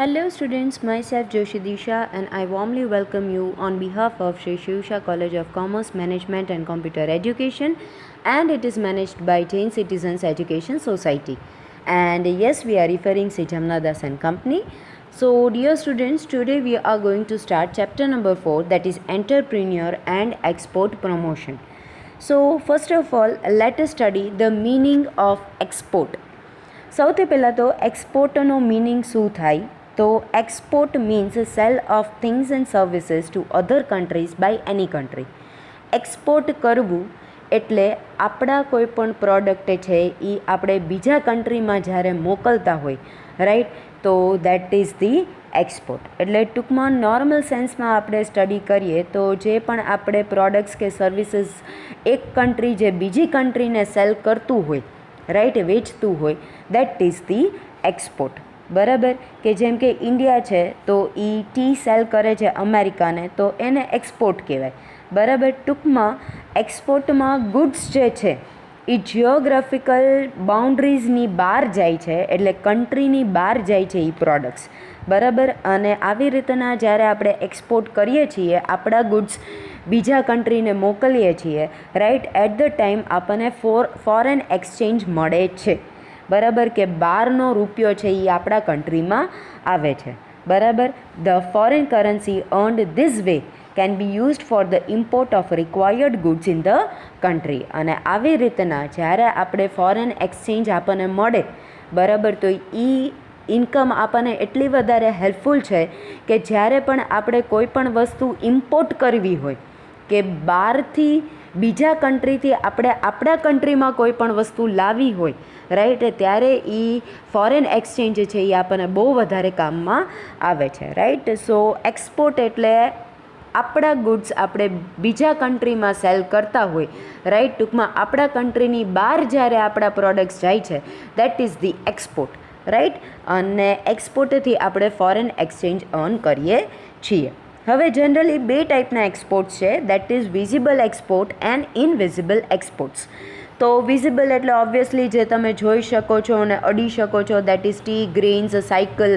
Hello students, myself Joshi Disha and I warmly welcome you on behalf of Sri Shivsha College of Commerce, Management and Computer Education, and it is managed by Jain Citizens Education Society. And yes, we are referring Sri Jamnadas and Company. So dear students, today we are going to start chapter number 4, that is Entrepreneur and Export Promotion. So first of all, let us study the meaning of export. સૌથી પહેલાં તો એક્સપોર્ટનો meaning શું થાય? તો export means sale of things and services to other countries by any country. Export કરવું એટલે આપણા કોઈ પણ પ્રોડક્ટ છે એ આપણે બીજા કન્ટ્રીમાં જ્યારે મોકલતા હોય, રાઈટ, તો દેટ ઇઝ ધી એક્સપોર્ટ. એટલે ટૂંકમાં નોર્મલ સેન્સમાં આપણે સ્ટડી કરીએ તો જે પણ આપણે પ્રોડક્ટ્સ કે સર્વિસીસ એક કન્ટ્રી જે બીજી કન્ટ્રીને સેલ કરતું હોય, રાઈટ, વેચતું હોય, દેટ ઇઝ ધી એક્સપોર્ટ. બરાબર, કે જેમ કે ઇન્ડિયા છે તો એ ટી સેલ કરે છે અમેરિકાને, તો એને એક્સપોર્ટ કહેવાય. બરાબર, ટૂંકમાં એક્સપોર્ટમાં ગુડ્સ જે છે એ જિયોગ્રાફિકલ બાઉન્ડ્રીઝની બહાર જાય છે, એટલે કન્ટ્રીની બહાર જાય છે એ પ્રોડક્ટ્સ. બરાબર, અને આવી રીતના જ્યારે આપણે એક્સપોર્ટ કરીએ છીએ, આપણા ગુડ્સ બીજા કન્ટ્રીને મોકલીએ છીએ, રાઈટ, એટ ધ ટાઈમ આપણને ફોરેન એક્સચેન્જ મળે છે. બરાબર, કે બહારનો રૂપિયો છે એ આપણા કન્ટ્રીમાં આવે છે. બરાબર, the foreign currency earned this way can be used for the import of required goods in the country. અને આવી રીતના જ્યારે આપણે ફોરેન એક્સચેન્જ આપણને મળે, બરાબર, તો એ ઇન્કમ આપણને એટલી વધારે હેલ્પફુલ છે કે જ્યારે પણ આપણે કોઈ પણ વસ્તુ ઇમ્પોર્ટ કરવી હોય કે બહારથી બીજા કન્ટ્રીથી આપણે આપણા કન્ટ્રીમાં કોઈ પણ વસ્તુ લાવી હોય, રાઈટ, ત્યારે એ ફોરેન એક્સચેન્જ છે એ આપણને બહુ વધારે કામમાં આવે છે. રાઈટ, સો એક્સપોર્ટ એટલે આપણા ગુડ્સ આપણે બીજા કન્ટ્રીમાં સેલ કરતા હોય, રાઈટ, ટૂંકમાં આપણા કન્ટ્રીની બહાર જ્યારે આપણા પ્રોડક્ટ્સ જાય છે, that is the export. Right, અને એક્સપોર્ટથી આપણે ફોરેન એક્સચેન્જ અર્ન કરીએ છીએ. હવે જનરલી બે ટાઈપના એક્સપોર્ટ્સ છે, that is visible export and invisible exports. તો વિઝિબલ એટલે ઓબ્વિયસલી જે તમે જોઈ શકો છો અને અડી શકો છો, that is T, grains, cycle,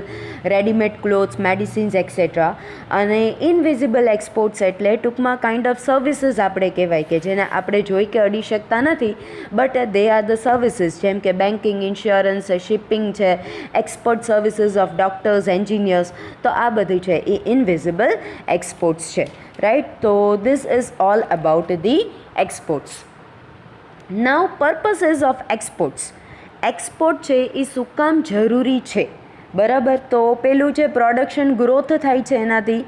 readymade clothes, medicines et cetera. અને ઇનવિઝિબલ એક્સપોર્ટ્સ એટલે ટૂંકમાં કાઇન્ડ ઓફ સર્વિસીસ આપણે કહેવાય, કે જેને આપણે જોઈ કે અડી શકતા નથી, but they are the services, જેમ કે બેન્કિંગ, ઇન્સ્યોરન્સ, શિપિંગ છે, expert services of doctors, engineers. તો આ બધું છે એ ઇનવિઝિબલ એક્સપોર્ટ્સ છે. રાઈટ, તો this is all about the exports. Now purposes of exports. Export છે એ શું કામ જરૂરી છે? બરાબર, તો પેલું છે પ્રોડક્શન ગ્રોથ થાય છે એનાથી.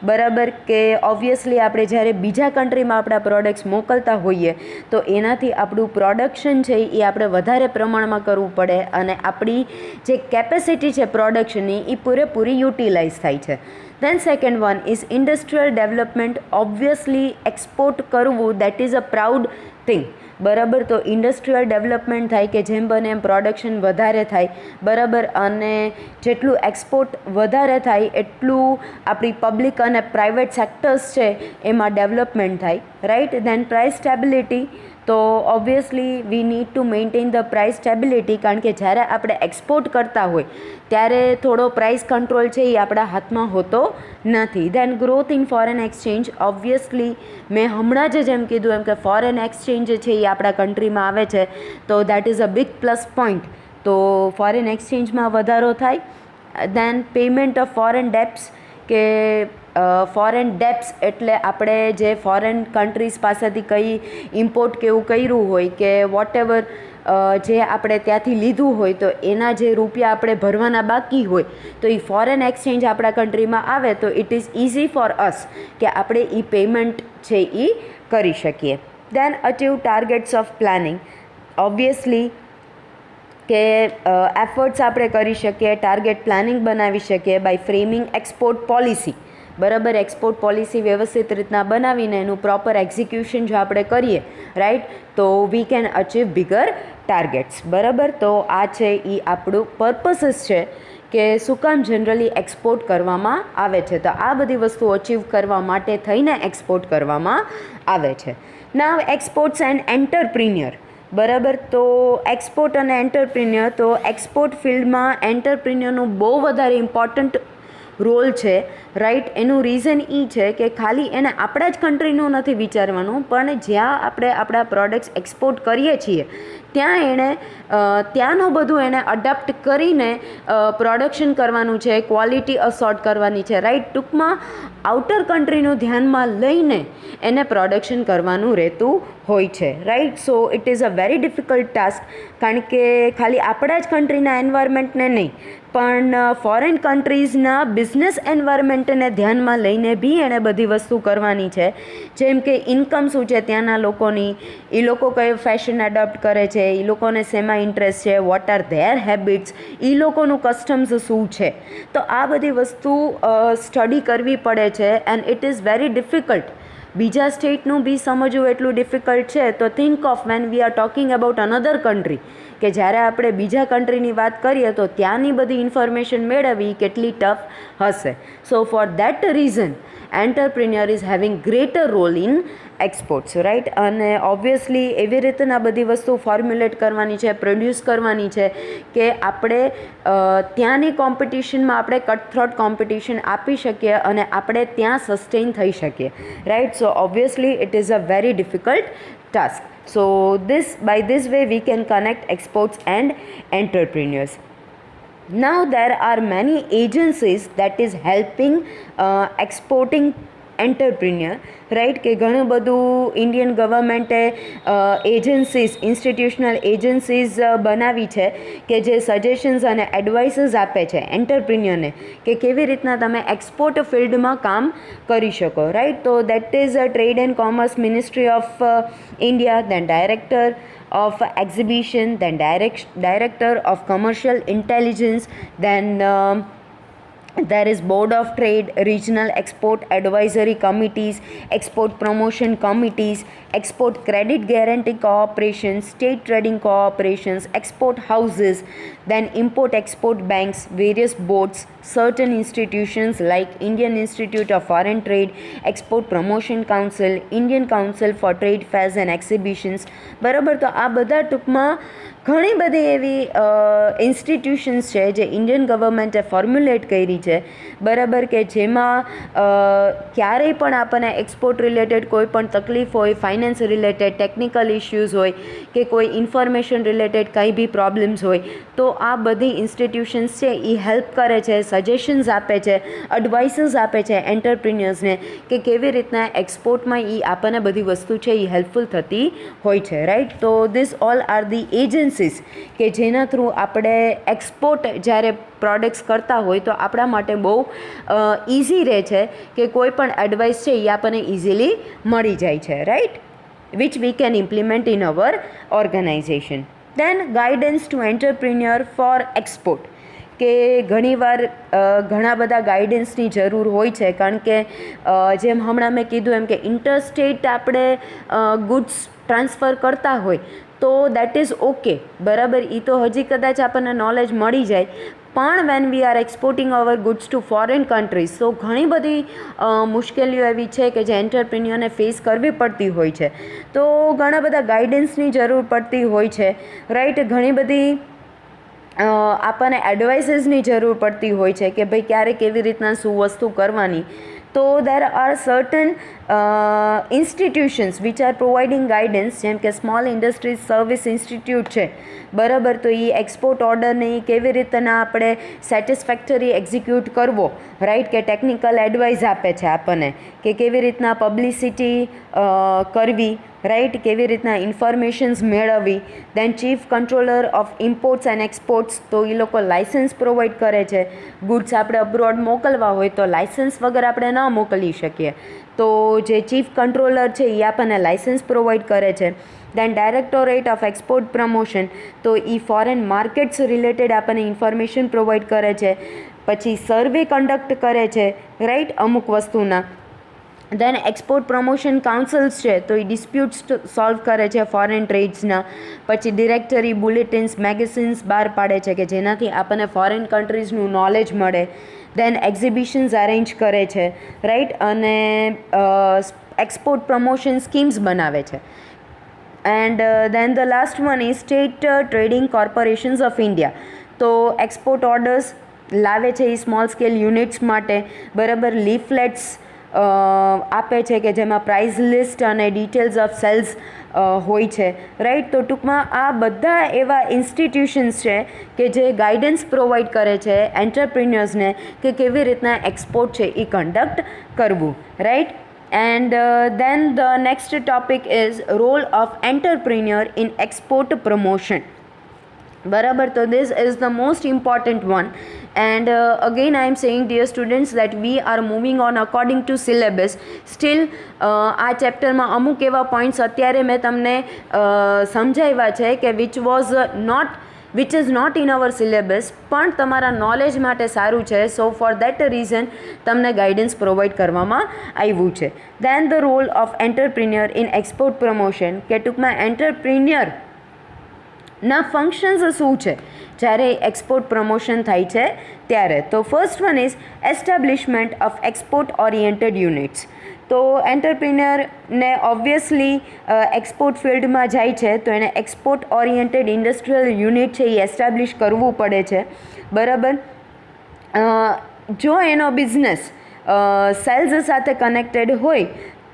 બરાબર, કે ઓબ્વિયસલી આપણે જ્યારે બીજા કન્ટ્રીમાં આપણા પ્રોડક્ટ્સ મોકલતા હોઈએ તો એનાથી આપણું પ્રોડક્શન છે એ આપણે વધારે પ્રમાણમાં કરવું પડે અને આપણી જે કેપેસિટી છે પ્રોડક્શનની એ પૂરેપૂરી યુટિલાઇઝ થાય છે. Then second one is industrial development. Obviously export કરવું that is a proud thing. બરાબર, તો ઇન્ડસ્ટ્રીયલ ડેવલપમેન્ટ થાય કે જેમ બને એમ પ્રોડક્શન વધારે થાય. બરાબર, અને જેટલું એક્સપોર્ટ વધારે થાય એટલું આપણી પબ્લિક અને પ્રાઇવેટ સેક્ટર્સ છે એમાં ડેવલપમેન્ટ થાય. રાઈટ, દેન પ્રાઇસ સ્ટેબિલિટી. તો obviously we need to maintain the price stability, કારણ કે જ્યારે આપણે એક્સપોર્ટ કરતા હોય ત્યારે થોડો પ્રાઇસ કંટ્રોલ છે એ આપણા હાથમાં હોતો નથી. Then growth in foreign exchange. Obviously મેં હમણાં જ જેમ કીધું એમ કે ફોરેન એક્સચેન્જ છે એ આપણા કન્ટ્રીમાં આવે છે, તો that is a big plus point. તો ફોરેન એક્સચેન્જમાં વધારો થાય. દેન પેમેન્ટ ઓફ ફોરેન ડેબ્ટ્સ, કે ફોરેન ડેબ્ટ્સ એટલે આપણે જે ફોરેન કન્ટ્રીઝ પાસેથી કંઈ ઇમ્પોર્ટ કે એવું કર્યું હોય કે વોટ એવર જે આપણે ત્યાંથી લીધું હોય, તો એના જે રૂપિયા આપણે ભરવાના બાકી હોય, તો એ ફોરેન એક્સચેન્જ આપણા કન્ટ્રીમાં આવે તો it is easy for us કે આપણે એ પેમેન્ટ છે એ કરી શકીએ. Then achieve targets of planning. Obviously કે એફર્ટ્સ આપણે કરી શકીએ, ટાર્ગેટ પ્લાનિંગ બનાવી શકીએ બાય ફ્રેમિંગ એક્સપોર્ટ પોલિસી. બરાબર, એક્સપોર્ટ પોલિસી વ્યવસ્થિત રીતના બનાવીને એનું પ્રોપર એક્ઝિક્યુશન જો આપણે કરીએ, રાઈટ, તો we can achieve bigger targets. બરાબર, તો આ છે એ આપણું પર્પસીસ છે કે શું કામ જનરલી એક્સપોર્ટ કરવામાં આવે છે. તો આ બધી વસ્તુ અચીવ કરવા માટે થઈને એક્સપોર્ટ કરવામાં આવે છે. નાવ એક્સપોર્ટ્સ એન્ડ એન્ટરપ્રિન્યોર. બરાબર. તો એક્સપોર્ટ અને એન્ટરપ્રિન્યોર, તો એક્સપોર્ટ ફિલ્ડમાં એન્ટરપ્રિન્યોરનું બહુ વધારે ઇમ્પોર્ટન્ટ રોલ છે, રાઈટ. એનું રીઝન એ છે કે ખાલી એને આપણા જ કન્ટ્રીનું નથી વિચારવાનું, પણ જ્યાં આપણે આપણા પ્રોડક્ટ્સ એક્સપોર્ટ કરીએ છીએ ત્યાં એણે ત્યાંનું બધું એને અડેપ્ટ કરીને પ્રોડક્શન કરવાનું છે, ક્વોલિટી અસોર્ટ કરવાની છે, રાઈટ. ટૂંકમાં આઉટર કન્ટ્રીનું ધ્યાનમાં લઈને એને પ્રોડક્શન કરવાનું રહેતું હોય છે, right. So it is a very difficult task, કારણ કે ખાલી આપણા જ કન્ટ્રીના એન્વાયરમેન્ટને નહીં પણ ફોરેન કન્ટ્રીઝના બિઝનેસ એન્વાયરમેન્ટને ધ્યાનમાં લઈને બી એણે બધી વસ્તુ કરવાની છે. જેમ કે ઇન્કમ શું છે ત્યાંના લોકોની, એ લોકો કઈ ફેશન એડોપ્ટ કરે છે, એ લોકોને શેમાં ઇન્ટરેસ્ટ છે, વોટ આર ધેર હેબિટ્સ, એ લોકોનું કસ્ટમ્સ શું છે. તો આ બધી વસ્તુ સ્ટડી કરવી પડે છે and it is very difficult. બીજા સ્ટેટનું બી સમજવું એટલું ડિફિકલ્ટ છે. તો think of van we are talking about another country, કે જ્યારે આપણે બીજા કન્ટ્રીની વાત કરીએ તો ત્યાંની બધી ઇન્ફોર્મેશન મેળવવી કેટલી ટફ હશે. So for that reason entrepreneur is having greater role in exports, right. અને ઓબ્વિયસલી એવી રીતના બધી વસ્તુ ફોર્મ્યુલેટ કરવાની છે, પ્રોડ્યુસ કરવાની છે કે આપણે ત્યાંની કોમ્પિટિશનમાં આપણે કટ થ્રોટ કોમ્પિટિશન આપી શકીએ અને આપણે ત્યાં સસ્ટેઇન થઈ શકીએ, right. So obviously it is a very difficult task. So by this way we can connect exports and entrepreneurs. Now there are many agencies that is helping exporting entrepreneur, right. કે ઘણું બધું ઇન્ડિયન ગવર્મેન્ટે agencies, institutional agencies બનાવી છે કે જે suggestions અને એડવાઇસીસ આપે છે એન્ટરપ્રિન્યોરને કે કેવી રીતના તમે એક્સપોર્ટ ફિલ્ડમાં કામ કરી શકો, રાઈટ. તો that is a trade and commerce ministry of India, then director of exhibition, then director of commercial intelligence, then there is board of trade, regional export advisory committees, export promotion committees, export credit guarantee corporations, state trading corporations, export houses, then import export banks, various boards, certain institutions like Indian Institute of Foreign Trade, Export Promotion Council, Indian Council for Trade Fairs and Exhibitions. બરાબર. તો આ બધા ટૂંકમાં ઘણી બધી એવી institutions છે જે ઇન્ડિયન ગવર્મેન્ટે ફોર્મ્યુલેટ કરી છે, બરાબર. કે જેમાં ક્યારેય પણ આપણને એક્સપોર્ટ રિલેટેડ કોઈ પણ તકલીફ હોય, ફાઇનાન્સ રિલેટેડ ટેકનિકલ ઇશ્યુઝ હોય કે કોઈ ઇન્ફોર્મેશન રિલેટેડ કંઈ બી પ્રોબ્લેમ્સ હોય, તો આ બધી ઇન્સ્ટિટ્યુશન્સ છે એ હેલ્પ કરે છે, સજેશન્સ આપે છે, એડવાઇસીસ આપે છે એન્ટરપ્રિન્યોર્સને કે કેવી રીતના એક્સપોર્ટમાં એ આપણને બધી વસ્તુ છે એ હેલ્પફુલ થતી હોય છે, રાઈટ. તો this all are the agencies કે જેના થ્રુ આપણે એક્સપોર્ટ જ્યારે પ્રોડક્ટ્સ કરતા હોય તો આપણા માટે બહુ ઇઝી રહે છે કે કોઈ પણ એડવાઇસ છે એ આપણને ઇઝીલી મળી જાય છે, right, which we can implement in our organisation. Then guidance to entrepreneur for export, કે ઘણીવાર ઘણા બધા ગાઈડન્સની જરૂર હોય છે, કારણ કે જેમ હમણાં મેં કીધું એમ કે ઇન્ટરસ્ટેટ આપણે ગુડ્સ ટ્રાન્સફર કરતા હોય તો દેટ ઇઝ ઓકે, બરાબર. એ તો હજી કદાચ આપણને નોલેજ મળી જાય, પણ when we are exporting our goods to foreign countries તો ઘણી બધી મુશ્કેલીઓ એવી છે કે જે એન્ટરપ્રિન્યોરને ફેસ કરવી પડતી હોય છે. તો ઘણા બધા ગાઈડન્સની જરૂર પડતી હોય છે, રાઈટ. ઘણી બધી આપણને એડવાઇસીસની જરૂર પડતી હોય છે કે ભાઈ ક્યારે કેવી રીતના શું વસ્તુ કરવાની. તો there are certain institutions which are providing guidance, જેમ કે સ્મોલ ઇન્ડસ્ટ્રીઝ સર્વિસ ઇન્સ્ટિટ્યૂટ છે, બરાબર. તો એ એક્સપોર્ટ ઓર્ડરને કેવી રીતના આપણે સેટિસ્ફેક્ટરી એક્ઝિક્યુટ કરવો, રાઈટ, કે ટેકનિકલ એડવાઇસ આપે છે આપણને કે કેવી રીતના પબ્લિસિટી કરવી, રાઈટ, કેવી રીતના ઇન્ફોર્મેશન્સ મેળવવી. Then chief controller of imports and exports, તો એ લોકો લાઇસન્સ પ્રોવાઈડ કરે છે. ગુડ્સ આપણે અબ્રોડ મોકલવા હોય તો લાઇસન્સ વગર આપણે ન મોકલી શકીએ, તો જે ચીફ કંટ્રોલર છે એ આપણને લાઇસન્સ પ્રોવાઈડ કરે છે. દેન ડાયરેક્ટોરેટ ઓફ એક્સપોર્ટ પ્રમોશન, તો એ ફોરેન માર્કેટ્સ રિલેટેડ આપણને ઇન્ફોર્મેશન પ્રોવાઈડ કરે છે. પછી સર્વે કન્ડક્ટ કરે છે, રાઈટ, અમુક વસ્તુના. દેન એક્સપોર્ટ પ્રમોશન કાઉન્સિલ્સ છે, તો એ ડિસ્પ્યુટ્સ સોલ્વ કરે છે ફોરેન ટ્રેડ્સના. પછી ડિરેક્ટરી બુલેટિન્સ, મેગેઝિન્સ બહાર પાડે છે કે જેનાથી આપણને ફોરેન કન્ટ્રીઝનું નોલેજ મળે. દેન એક્ઝિબિશન્સ અરેન્જ કરે છે, રાઈટ, અને એક્સપોર્ટ પ્રમોશન સ્કીમ્સ બનાવે છે. And then the last one is state trading corporations of India. તો એક્સપોર્ટ ઓર્ડર્સ લાવે છે એ સ્મોલ સ્કેલ યુનિટ્સ માટે, બરાબર, લીફલેટ્સ આપે છે કે જેમાં પ્રાઇસ લિસ્ટ અને ડિટેલ્સ ઓફ સેલ્સ હોય છે, રાઈટ. તો ટૂંકમાં આ બધા એવા ઇન્સ્ટિટ્યુશન્સ છે કે જે ગાઈડન્સ પ્રોવાઈડ કરે છે એન્ટરપ્રિન્યોર્સને કે કેવી રીતના એક્સપોર્ટ છે એ કન્ડક્ટ કરવું, right. And then the next topic is role of entrepreneur in export promotion. બરાબર, તો this is the most important one. And again I am saying, dear students, that we are moving on according to syllabus. Still આ ચેપ્ટરમાં અમુક એવા points અત્યારે મેં તમને સમજાવ્યા છે કે which is not in our syllabus, પણ તમારા નોલેજ માટે સારું છે. સો ફોર દેટ રીઝન તમને ગાઈડન્સ પ્રોવાઈડ કરવામાં આવ્યું છે. Then the role of entrepreneur in export promotion, કે ટૂંકમાં એન્ટરપ્રિન્યોર ના ફંક્શન્સ શું છે જ્યારે એક્સપોર્ટ પ્રમોશન થાય છે ત્યારે. તો first one is establishment of export oriented units. તો એન્ટરપ્રિન્યોરને ઓબ્વિયસલી એક્સપોર્ટ ફિલ્ડમાં જાય છે તો એને એક્સપોર્ટ ઓરિએન્ટેડ ઇન્ડસ્ટ્રીયલ યુનિટ છે એ એસ્ટાબ્લિશ કરવું પડે છે, બરાબર. જો એનો બિઝનેસ સેલ્સ સાથે કનેક્ટેડ હોય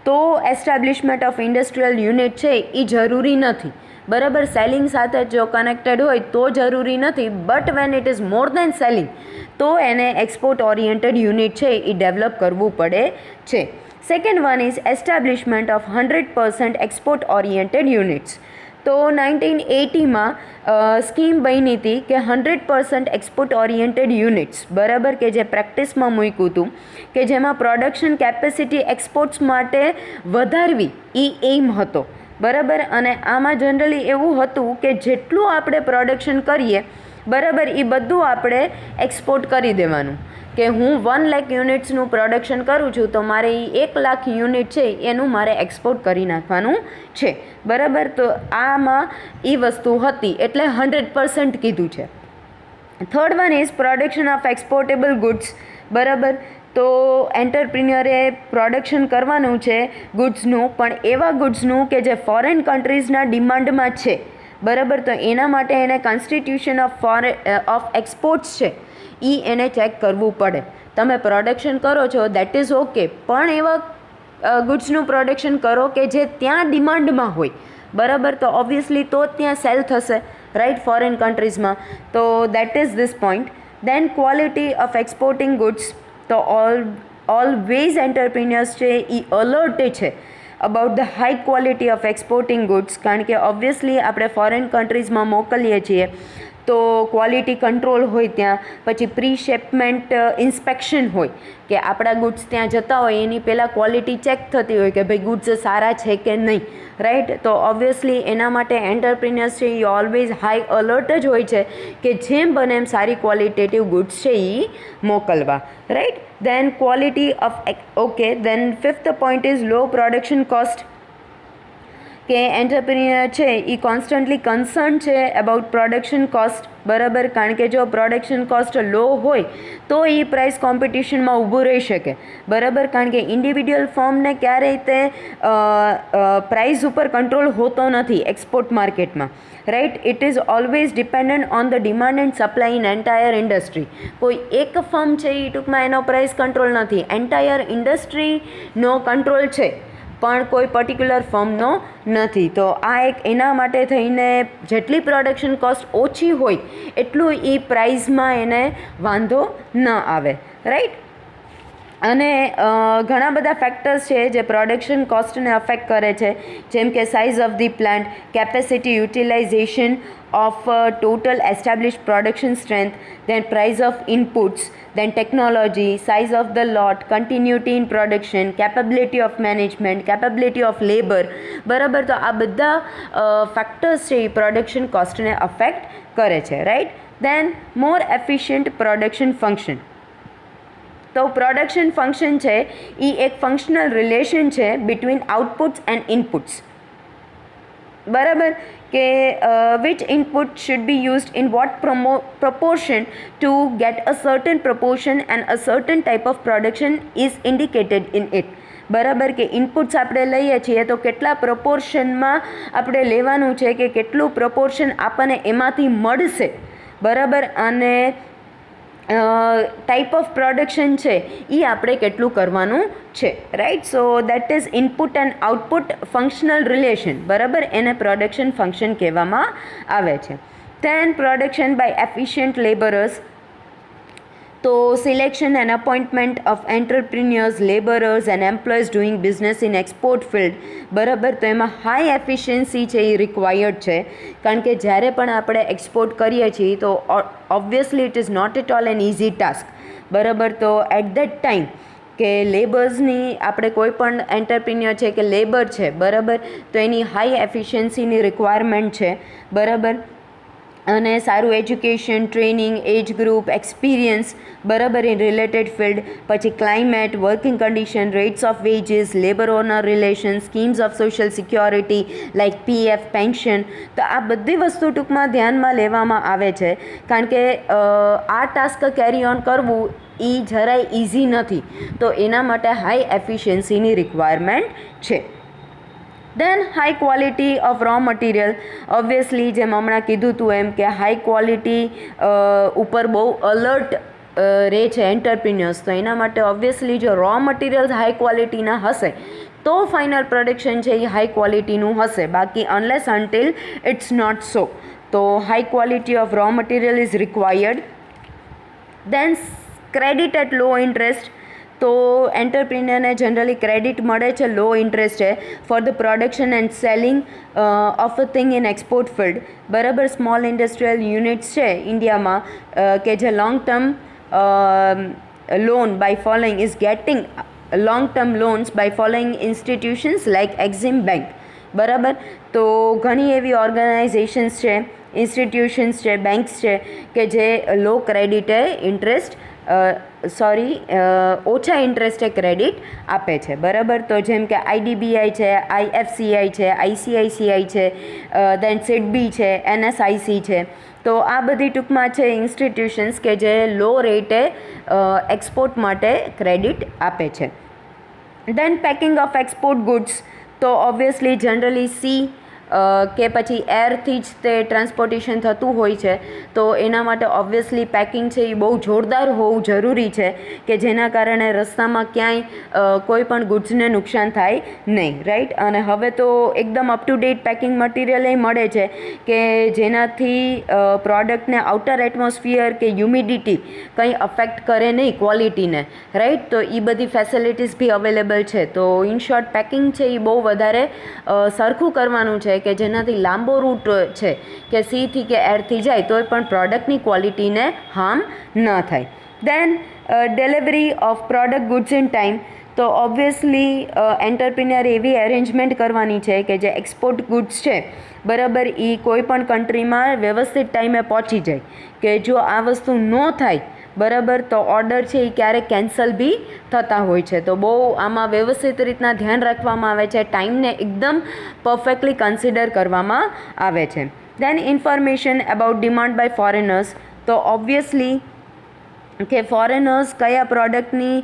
તો એસ્ટાબ્લિશમેન્ટ ઓફ ઇન્ડસ્ટ્રીયલ યુનિટ છે એ જરૂરી નથી, બરાબર. સેલિંગ સાથે જો કનેક્ટેડ હોય તો જરૂરી નથી, but when it is more than selling તો એને એક્સપોર્ટ ઓરિએન્ટેડ યુનિટ છે એ ડેવલપ કરવું પડે છે. Second one is establishment of 100% export oriented units. તો 1980માં સ્કીમ બની હતી કે 100% એક્સપોર્ટ ઓરિએન્ટેડ યુનિટ્સ, બરાબર, કે જે પ્રેક્ટિસમાં મૂક્યું હતું, કે જેમાં પ્રોડક્શન કેપેસિટી એક્સપોર્ટ્સ માટે વધારવી એ એઇમ હતો, બરાબર. અને આમાં જનરલી એવું હતું કે જેટલું આપણે પ્રોડક્શન કરીએ, બરાબર, એ બધું આપણે એક્સપોર્ટ કરી દેવાનું. કે હું 1 લાખ યુનિટ્સનું પ્રોડક્શન કરું છું તો મારે એ 1 લાખ યુનિટ છે એનું મારે એક્સપોર્ટ કરી નાખવાનું છે, બરાબર. તો આમાં એ વસ્તુ હતી એટલે 100% કીધું છે. Third one is production of exportable goods, બરાબર. તો એન્ટરપ્રિન્યોરે પ્રોડક્શન કરવાનું છે ગુડ્સનું, પણ એવા ગુડ્સનું કે જે ફોરેન કન્ટ્રીઝના ડિમાન્ડમાં છે, બરાબર. તો એના માટે એને કોન્સ્ટિટ્યુશન ઓફ એક્સપોર્ટ્સ છે એ એને ચેક કરવું પડે. તમે પ્રોડક્શન કરો છો દેટ ઇઝ ઓકે, પણ એવા ગુડ્સનું પ્રોડક્શન કરો કે જે ત્યાં ડિમાન્ડમાં હોય, બરાબર. તો ઓબ્વિયસલી તો જ ત્યાં સેલ થશે, રાઈટ, ફોરેન કન્ટ્રીઝમાં. તો that is this point. Then quality of exporting goods. તો ઓલવેઝ એન્ટરપ્રિન્યોર્સ છે એ અલર્ટ છે about the high quality of exporting goods, કારણ કે ઓબ્વિયસલી આપણે ફોરેન કન્ટ્રીઝમાં મોકલીએ છીએ તો ક્વોલિટી કંટ્રોલ હોય ત્યાં, પછી પ્રી શિપમેન્ટ ઇન્સ્પેક્શન હોય કે આપણા ગુડ્સ ત્યાં જતા હોય એની પહેલાં ક્વોલિટી ચેક થતી હોય કે ભાઈ ગુડ્સ સારા છે કે નહીં, રાઈટ. તો ઓબ્વિયસલી એના માટે એન્ટરપ્રિન્યોર્સ છે એ ઓલવેઝ હાઈ અલર્ટ જ હોય છે કે જેમ બને એમ સારી ક્વોલિટેટિવ ગુડ્સ છે એ મોકલવા, right. Then quality of okay. Then fifth point is low production cost, કે એન્ટરપ્રિન્યોર છે એ કોન્સ્ટન્ટલી કન્સર્ન છે અબાઉટ પ્રોડક્શન કોસ્ટ, બરાબર. કારણ કે જો પ્રોડક્શન કોસ્ટ લો હોય તો એ પ્રાઇસ કોમ્પિટિશનમાં ઊભું રહી શકે, બરાબર. કારણ કે ઇન્ડિવિડ્યુઅલ ફર્મને ક્યારેય તે પ્રાઇસ ઉપર કંટ્રોલ હોતો નથી એક્સપોર્ટ માર્કેટમાં, right. It is always dependent on the demand and supply in entire industry. કોઈ એક ફર્મ છે એ ટૂંકમાં એનો પ્રાઇસ કંટ્રોલ નથી, એન્ટાયર ઇન્ડસ્ટ્રીનો કંટ્રોલ છે પણ કોઈ પર્ટિક્યુલર ફર્મનો નથી. તો આ એક એના માટે થઈને જેટલી પ્રોડક્શન કોસ્ટ ઓછી હોય એટલું એ પ્રાઇઝમાં એને વાંધો ન આવે, રાઈટ. અને ઘણા બધા ફેક્ટર્સ છે જે પ્રોડક્શન કોસ્ટને અફેક્ટ કરે છે, જેમ કે size of the plant, capacity utilisation of total established production strength, then price of inputs, then technology, size of the lot, continuity in production, capability of management, capability of labor, બરાબર. તો આ બધા factors છે એ production કોસ્ટને affect કરે છે, right. દેન મોર efficient production function. તો production function છે એ એક ફંક્શનલ રિલેશન છે બિટવીન આઉટપુટ્સ એન્ડ ઇનપુટ્સ, બરાબર. કે which input should be used in what proportion to get a certain proportion and a certain type of production is indicated in it, બરાબર, કે inputs આપણે લઈએ છીએ તો કેટલા પ્રપોર્શનમાં આપણે લેવાનું છે, કે કેટલું પ્રપોર્શન આપણને એમાંથી મળશે, બરાબર, અને ટાઈપ ઓફ પ્રોડક્શન છે એ આપણે કેટલું કરવાનું છે, right. So that is input and output functional relation, બરાબર, એને પ્રોડક્શન ફંક્શન કહેવામાં આવે છે. Then production by efficient labourers, તો selection and appointment of entrepreneurs, labourers and employees doing business in export field, બરાબર, તો એમાં હાઈ એફિશિયન્સી છે એ રિક્વાયર્ડ છે, કારણ કે જ્યારે પણ આપણે એક્સપોર્ટ કરીએ છીએ તો obviously it is not at all an easy task, બરાબર. તો એટ દેટ ટાઈમ કે લેબર્સની આપણે કોઈ પણ એન્ટરપ્રિન્યોર છે કે લેબર છે, બરાબર, તો એની હાઈ એફિશિયન્સીની રિક્વાયરમેન્ટ છે, બરાબર, અને સારું education, training, age group, experience, બરાબર, ઇન રિલેટેડ ફિલ્ડ, પછી climate, working condition, rates of wages, labour owner relation, schemes of social security like PF, pension, તો આ બધી વસ્તુ ટૂંકમાં ધ્યાનમાં લેવામાં આવે છે, કારણ કે આ ટાસ્ક કેરી ઓન કરવું એ જરાય ઇઝી નથી, તો એના માટે હાઈ એફિશિયન્સીની રિક્વાયરમેન્ટ છે. Then high quality of raw material, obviously જેમ હમણાં કીધું હતું એમ કે હાઈ ક્વોલિટી ઉપર બહુ અલર્ટ રહે છે એન્ટરપ્રિન્યોર્સ, તો એના માટે ઓબ્વિયસલી જો રો મટીરિયલ્સ હાઈ ક્વોલિટીના હશે તો ફાઇનલ પ્રોડક્શન છે એ હાઈ ક્વોલિટીનું હશે, બાકી unless until it's not so. તો high quality of raw material is required. Then credit at low interest, તો એન્ટરપ્રિન્યોરને જનરલી ક્રેડિટ મળે છે લો ઇન્ટરેસ્ટે for the production and selling of a thing in export field, બરાબર. Small industrial units છે ઇન્ડિયામાં કે જે long term loan by following is getting long term loans by following institutions like Exim bank, બરાબર. તો ઘણી એવી ઓર્ગેનાઇઝેશન્સ છે, ઇન્સ્ટિટ્યુશન્સ છે, બેંક્સ છે કે જે લો ક્રેડિટે ઇન્ટરેસ્ટ ઓછા ઇન્ટરેસ્ટે ક્રેડિટ આપે છે, બરાબર. તો જેમ કે આઈડીબીઆઈ છે, આઈએફસીઆઈ છે, આઈસીઆઈસીઆઈ છે, દેન સિડબી છે, એનએસઆઈસી છે, તો આ બધી ટૂંકમાં છે ઇન્સ્ટિટ્યુશન્સ કે જે લો રેટે એક્સપોર્ટ માટે ક્રેડિટ આપે છે. દેન પેકિંગ ઓફ એક્સપોર્ટ ગુડ્સ, તો ઓબ્વિયસલી જનરલી સી કે પછી એરથી જ તે ટ્રાન્સપોર્ટેશન થતું હોય છે, તો એના માટે ઓબ્વિયસલી પેકિંગ છે એ બહુ જોરદાર હોવું જરૂરી છે કે જેના કારણે રસ્તામાં ક્યાંય કોઈ પણ ગુડ્સને નુકસાન થાય નહીં, રાઈટ. અને હવે તો એકદમ up to date packing material એ મળે છે કે જેનાથી પ્રોડક્ટને આઉટર એટમોસ્ફિયર કે હ્યુમિડિટી કંઈ અફેક્ટ કરે નહીં ક્વોલિટીને, રાઈટ. તો એ બધી ફેસિલિટીઝ બી અવેલેબલ છે. તો ઇન શોર્ટ પેકિંગ છે એ બહુ વધારે સરખું કરવાનું છે કે જેનાથી લાંબો રૂટ છે કે સીથી કે એરથી જાય તોય પણ પ્રોડક્ટની ક્વોલિટીને હાર્મ ન થાય. Then delivery of product goods in time, તો ઓબ્વિયસલી એન્ટરપ્રિન્યોર એવી અરેન્જમેન્ટ કરવાની છે કે જે એક્સપોર્ટ ગુડ્સ છે, બરાબર, એ કોઈ પણ કન્ટ્રીમાં વ્યવસ્થિત ટાઈમે પહોંચી જાય, કે જો આ વસ્તુ ન થાય, બરાબર, તો ઓર્ડર છે એ ક્યારેક કેન્સલ બી થતા હોય છે. તો બહુ આમાં વ્યવસ્થિત રીતના ધ્યાન રાખવામાં આવે છે, ટાઈમને એકદમ પરફેક્ટલી કન્સિડર કરવામાં આવે છે. Then information about demand by foreigners, તો ઓબ્વિયસલી કે ફોરેનર્સ કયા પ્રોડક્ટની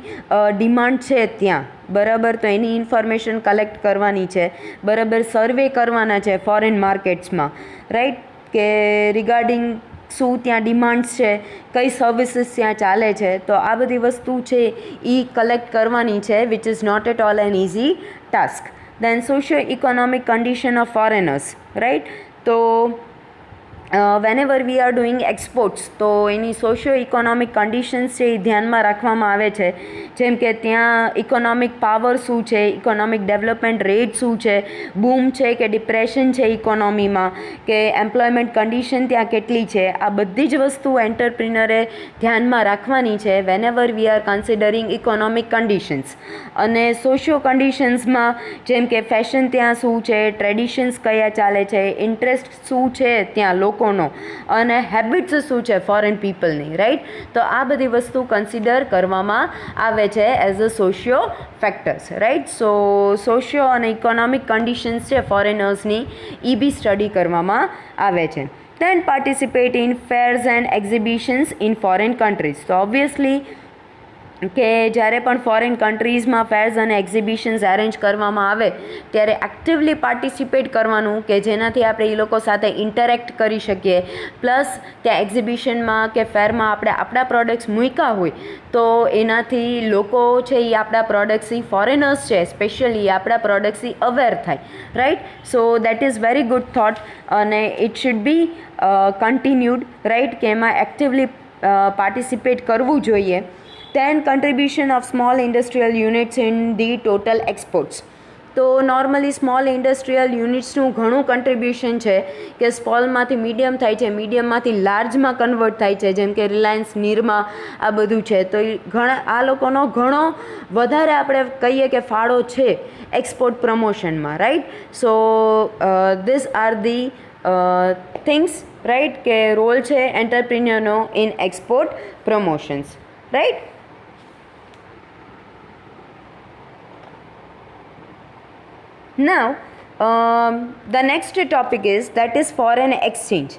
ડિમાન્ડ છે ત્યાં, બરાબર, તો એની ઇન્ફોર્મેશન કલેક્ટ કરવાની છે, બરાબર, સર્વે કરવાના છે ફોરેન માર્કેટ્સમાં, રાઈટ, કે રિગાર્ડિંગ શું ત્યાં ડિમાન્ડ્સ છે, કઈ સર્વિસીસ ત્યાં ચાલે છે, તો આ બધી વસ્તુ છે એ કલેક્ટ કરવાની છે, which is not at all an easy task. Then socio economic condition of foreigners, right. તો whenever we are doing exports, તો એની સોશિયો ઇકોનોમિક કન્ડિશન્સ છે એ ધ્યાનમાં રાખવામાં આવે છે, જેમ કે ત્યાં ઇકોનોમિક પાવર શું છે, ઇકોનોમિક ડેવલપમેન્ટ રેટ શું છે, બૂમ છે કે ડિપ્રેશન છે ઇકોનોમીમાં, કે એમ્પ્લોયમેન્ટ કન્ડિશન ત્યાં કેટલી છે, આ બધી જ વસ્તુ એન્ટરપ્રિનરે ધ્યાનમાં રાખવાની છે વેનેવર we are considering economic conditions. અને સોશિયો કન્ડિશન્સમાં જેમ કે ફેશન ત્યાં શું છે, ટ્રેડિશન્સ કયા ચાલે છે, ઇન્ટરેસ્ટ શું છે ત્યાં લોકોનો, અને હેબિટ્સ શું છે ફોરેન પીપલની, રાઈટ. તો આ બધી વસ્તુ કન્સિડર કરવામાં આવે છે as a socio factors, right. So socio અને ઇકોનોમિક કન્ડિશન્સ છે ફોરેનર્સની એ બી સ્ટડી કરવામાં આવે છે. Then participate in fairs and exhibitions in foreign countries, તો ઓબ્વિયસલી કે જ્યારે પણ ફોરેન કન્ટ્રીઝમાં ફેર્સ અને એક્ઝિબિશન્સ અરેન્જ કરવામાં આવે ત્યારે એક્ટિવલી પાર્ટિસિપેટ કરવાનું કે જેનાથી આપણે એ લોકો સાથે ઇન્ટરેક્ટ કરી શકીએ. પ્લસ ત્યાં એક્ઝિબિશનમાં કે ફેરમાં આપણે આપણા પ્રોડક્ટ્સ મૂક્યા હોય તો એનાથી લોકો છે એ આપણા પ્રોડક્ટ્સથી ફોરેનર્સ છે સ્પેશિયલી આપણા પ્રોડક્ટ્સથી અવેર થાય, right. So that is very good thought અને it should be continued, right, કે એમાં એક્ટિવલી પાર્ટિસિપેટ કરવું જોઈએ. Then contribution of small industrial units in the total exports. તો નોર્મલી સ્મોલ ઇન્ડસ્ટ્રીયલ યુનિટ્સનું ઘણું કન્ટ્રીબ્યુશન છે કે સ્મોલમાંથી મીડિયમ થાય છે, મીડિયમમાંથી લાર્જમાં કન્વર્ટ થાય છે, જેમ કે રિલાયન્સ, નિરમા આ બધું છે. તો આ લોકોનો ઘણો વધારે આપણે કહીએ કે ફાળો છે એક્સપોર્ટ પ્રમોશનમાં, right. So this are the things, right, કે રોલ છે એન્ટરપ્રિન્યોરનો in export promotions, right. Now, the next topic is foreign exchange.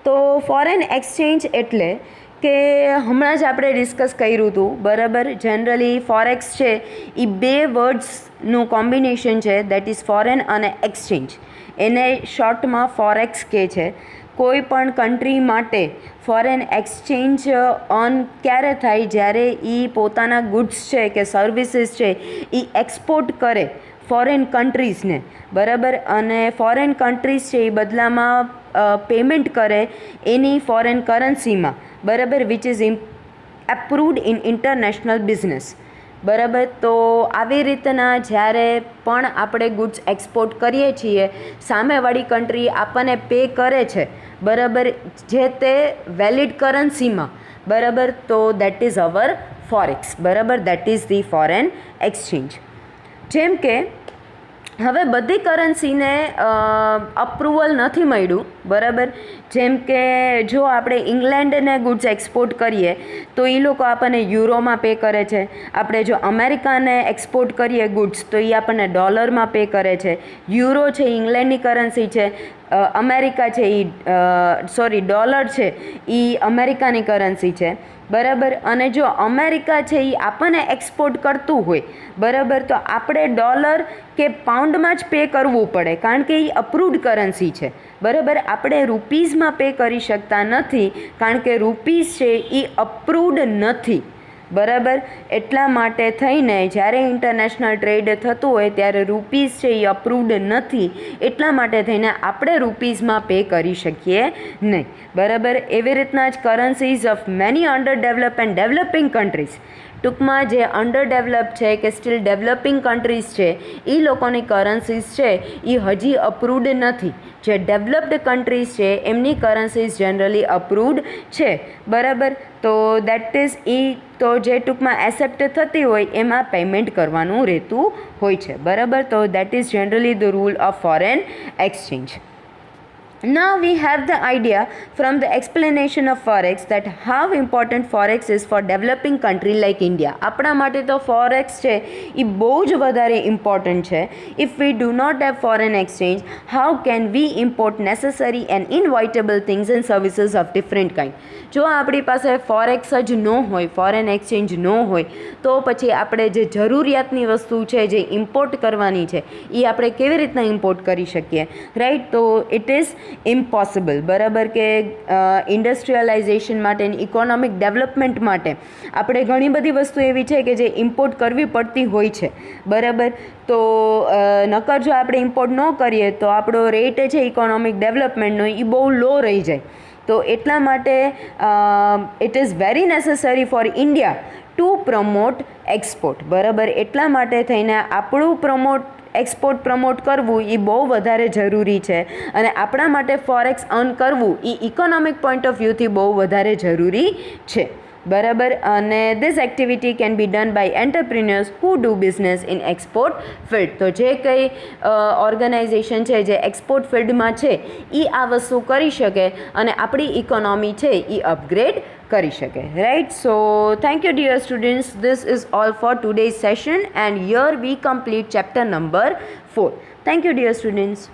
તો ફોરેન એક્સચેન્જ એટલે કે હમણાં જ આપણે ડિસ્કસ કર્યું હતું, બરાબર. જનરલી ફોરેક્સ છે એ બે વર્ડ્સનું કોમ્બિનેશન છે, દેટ ઇઝ ફોરેન અને એક્સચેન્જ. એને શોર્ટમાં ફોરેક્સ કહે છે. કોઈ પણ કન્ટ્રી માટે ફોરેન એક્સચેન્જ ઓન ક્યારે થાય? જ્યારે એ પોતાના ગુડ્સ છે કે સર્વિસીસ છે એ એક્સપોર્ટ કરે ફોરેન કન્ટ્રીઝને, બરાબર. અને ફોરેન કન્ટ્રીઝ છે એ બદલામાં પેમેન્ટ કરે એની ફોરેન કરન્સીમાં, બરાબર, which is approved in international business, બરાબર. તો આવી રીતના જ્યારે પણ આપણે ગુડ્સ એક્સપોર્ટ કરીએ છીએ સામેવાળી કન્ટ્રી આપણને પે કરે છે, બરાબર, જે તે વેલિડ કરન્સીમાં, બરાબર. તો દેટ ઇઝ અવર ફોરેક્સ, બરાબર. That is the foreign exchange. જેમ કે હવે બધી કરન્સીને અપ્રુવલ નથી મળ્યું, બરાબર. જેમ કે જો આપણે ઇંગ્લેન્ડને ગુડ્સ એક્સપોર્ટ કરીએ તો એ લોકો આપણને યુરોમાં પે કરે છે. આપણે જો અમેરિકાને એક્સપોર્ટ કરીએ ગુડ્સ તો એ આપણને ડોલરમાં પે કરે છે. યુરો છે એ ઇંગ્લેન્ડની કરન્સી છે, અમેરિકા છે એ ડોલર છે એ અમેરિકાની કરન્સી છે, બરાબર. અને જો અમેરિકા છે એ આપણને એક્સપોર્ટ કરતું હોય, બરાબર, તો આપણે ડોલર કે પાઉન્ડમાં જ પે કરવું પડે કારણ કે એ અપ્રૂવડ કરન્સી છે, બરાબર. આપણે રૂપીઝમાં પે કરી શકતા નથી કારણ કે રૂપીઝ છે એ અપ્રૂવડ નથી, બરાબર. એટલા માટે થઈને જ્યારે ઇન્ટરનેશનલ ટ્રેડ થતું હોય ત્યારે રૂપીઝ છે એ અપ્રૂવડ નથી, એટલા માટે થઈને આપણે રૂપીઝમાં પે કરી શકીએ નહીં, બરાબર. એવી રીતના જ કરન્સીઝ of many under develop and developing countries, ટૂંકમાં જે અંડર ડેવલપ છે કે સ્ટીલ ડેવલપિંગ કન્ટ્રીઝ છે એ લોકોની કરન્સીઝ છે એ હજી અપ્રૂવડ નથી. જે ડેવલપ્ડ કન્ટ્રીઝ છે એમની કરન્સીઝ જનરલી અપ્રૂવડ છે, બરાબર. તો દેટ ઇઝ તો જે ટૂંકમાં એસેપ્ટ થતી હોય એમાં પેમેન્ટ કરવાનું રહેતું હોય છે, બરાબર. તો that is generally the rule of foreign exchange. Now we have the idea from the explanation of forex that how important forex is for developing country like India. આપણા માટે તો forex છે એ બહુ જ વધારે ઇમ્પોર્ટન્ટ છે. If we do not have foreign exchange, how can we import necessary and inevitable things and services of different kind? જો આપણી પાસે ફોરેક્સ જ ન હોય, ફોરેન એક્સચેન્જ ન હોય, તો પછી આપણે જે જરૂરિયાતની વસ્તુ છે જે ઇમ્પોર્ટ કરવાની છે એ આપણે કેવી રીતના ઇમ્પોર્ટ કરી શકીએ, રાઈટ. તો ઇટ ઇઝ ઇમ્પોસિબલ, બરાબર. કે ઇન્ડસ્ટ્રીયલાઇઝેશન માટે, ઇકોનોમિક ડેવલપમેન્ટ માટે આપણે ઘણી બધી વસ્તુ એવી છે કે જે ઇમ્પોર્ટ કરવી પડતી હોય છે, બરાબર. તો નકર જો આપણે ઇમ્પોર્ટ ન કરીએ તો આપણો રેટ છે ઇકોનોમિક ડેવલપમેન્ટનો એ બહુ લો રહી જાય. તો એટલા માટે it is very necessary for India to promote export, બરાબર. એટલા માટે થઈને આપણું એક્સપોર્ટ પ્રમોટ કરવું એ બહુ વધારે જરૂરી છે અને આપણા માટે ફોરેક્સ અર્ન કરવું એ ઇકોનોમિક પોઈન્ટ ઓફ વ્યૂથી બહુ વધારે જરૂરી છે, બરાબર. અને this activity can be done by entrepreneurs who do business in export field. તો જે કંઈ ઓર્ગેનાઇઝેશન છે જે એક્સપોર્ટ ફિલ્ડમાં છે એ આ વસ્તુ કરી શકે અને આપણી ઇકોનોમી છે એ અપગ્રેડ કરી શકે, right. So thank you dear students. This is all for today's session and here we complete chapter number 4. Thank you dear students.